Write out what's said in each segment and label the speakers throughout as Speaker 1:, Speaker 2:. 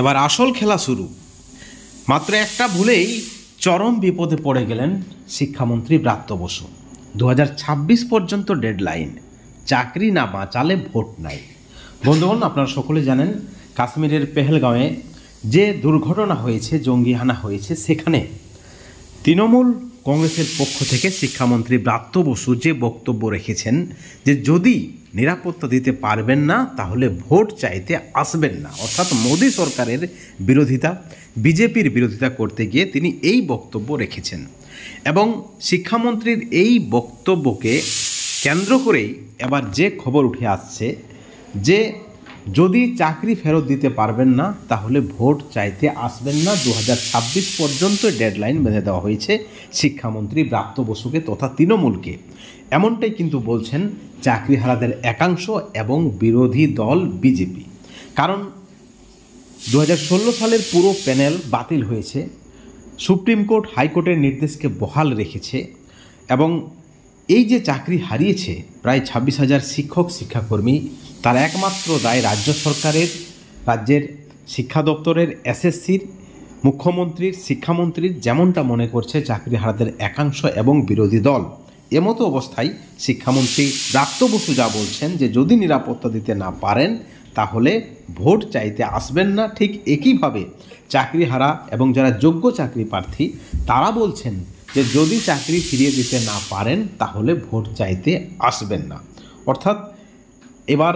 Speaker 1: এবার আসল খেলা শুরু। মাত্র একটা ভুলেই চরম বিপদে পড়ে গেলেন শিক্ষামন্ত্রী ব্রাত্য বসু। 2026 পর্যন্ত ডেডলাইন, চাকরি না বাঁচালে ভোট নাই। বন্ধুগণ, আপনারা সকলে জানেন কাশ্মীরের পেহেলগাঁওয়ে যে দুর্ঘটনা হয়েছে, জঙ্গি হানা হয়েছে, সেখানে তৃণমূল কংগ্রেসের পক্ষ থেকে শিক্ষামন্ত্রী ব্রাত্য বসু যে বক্তব্য রেখেছেন যে যদি নিরাপত্তা দিতে পারবেন না তাহলে ভোট চাইতে আসবেন না, অর্থাৎ মোদী সরকারের বিরোধিতা, বিজেপির বিরোধিতা করতে গিয়ে তিনি এই বক্তব্য রেখেছেন। এবং শিক্ষামন্ত্রীর এই বক্তব্যকে কেন্দ্র করেই এবার যে খবর উঠে আসছে যে যদি চাকরি ফেরত দিতে পারবেন না তাহলে ভোট চাইতে আসবেন না। 2026 পর্যন্ত ডেডলাইন বেঁধে দেওয়া হয়েছে শিক্ষামন্ত্রী ব্রাত্য বসুকে তথা তৃণমূলকে। এমনটাই কিন্তু বলছেন চাকরিহারাদের একাংশ এবং বিরোধী দল বিজেপি। কারণ 2016 সালের পুরো প্যানেল বাতিল হয়েছে, সুপ্রিম কোর্ট হাইকোর্টের নির্দেশকে বহাল রেখেছে এবং এই যে চাকরি হারিয়েছে প্রায় 26,000 শিক্ষক শিক্ষাকর্মী, তার একমাত্র দায় রাজ্য সরকারের, রাজ্যের শিক্ষা দপ্তরের, এসএসসির, মুখ্যমন্ত্রীর, শিক্ষামন্ত্রীর, যেমনটা মনে করছে চাকরিহারাদের একাংশ এবং বিরোধী দল। এমতো অবস্থায় শিক্ষামন্ত্রী ব্রাত্য বসু যা বলছেন যে যদি নিরাপত্তা দিতে না পারেন তাহলে ভোট চাইতে আসবেন না, ঠিক একইভাবে চাকরিহারা এবং যারা যোগ্য চাকরি প্রার্থী তারা বলছেন যে যদি চাকরি ফিরিয়ে দিতে না পারেন তাহলে ভোট চাইতে আসবেন না। অর্থাৎ এবার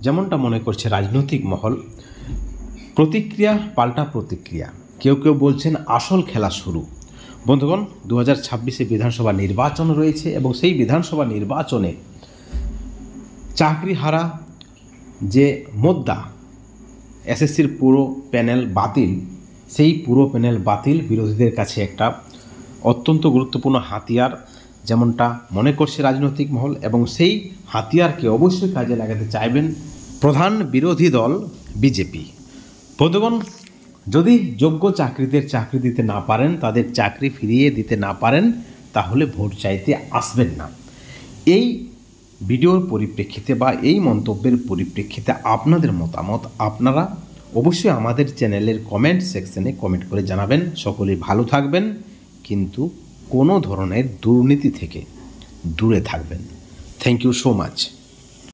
Speaker 1: যেমনটা মনে করছে রাজনৈতিক মহল, প্রতিক্রিয়া পাল্টা প্রতিক্রিয়া। কেউ কেউ বলছেন আসল খেলা শুরু। বন্ধুগণ, 2026 বিধানসভা নির্বাচন রয়েছে এবং সেই বিধানসভা নির্বাচনে চাকরিহারা যে মোদ্দা, এসএসসির পুরো প্যানেল বাতিল, সেই পুরো প্যানেল বাতিল বিরোধীদের কাছে একটা অত্যন্ত গুরুত্বপূর্ণ হাতিয়ার, যেমনটা মনে করছে রাজনৈতিক মহল, এবং সেই হাতিয়ারকে অবশ্যই কাজে লাগাতে চাইবেন প্রধান বিরোধী দল বিজেপি। বন্ধুগণ, যদি যোগ্য চাকরিদের চাকরি দিতে না পারেন, তাদের চাকরি ফিরিয়ে দিতে না পারেন তাহলে ভোট চাইতে আসবেন না। এই ভিডিওর পরিপ্রেক্ষিতে বা এই মন্তব্যের পরিপ্রেক্ষিতে আপনাদের মতামত আপনারা অবশ্যই আমাদের চ্যানেলের কমেন্ট সেকশনে কমেন্ট করে জানাবেন। সকলেই ভালো থাকবেন, কিন্তু কোনো ধরনের দুর্নীতি থেকে দূরে থাকবেন। Thank you so much.